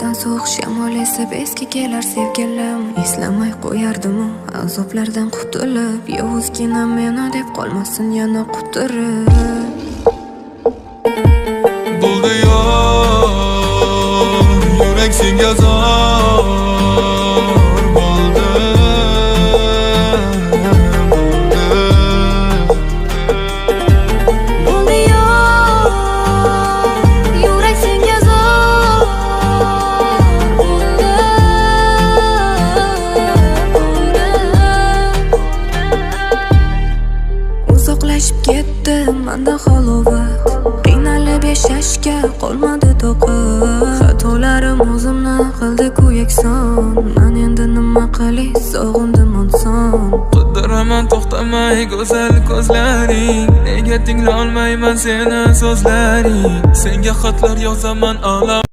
Orqamdan so'q shamol esib eski kelar sevgilim. Eslamay qo'yardim u azoblardan qutulib. Yovuzgina meni deb qolmasin yana quturib. Bo'ldi yor, yurak senga zor bo'ldi. Bo'ldi yor, yurak senga zor bo'ldi. Uzoqlashib ketdi menda halovat. Qiynalib yashashga qolmadi toqat. Xatolarim o'zimni qildi-ku yakson. Men endi nima qilay, sog'indim inson. Qidiraman to'xtamay go'zal ko'zlaring. Nega tingla olmayman seni so'zlaring? Senga xatlar yozaman olam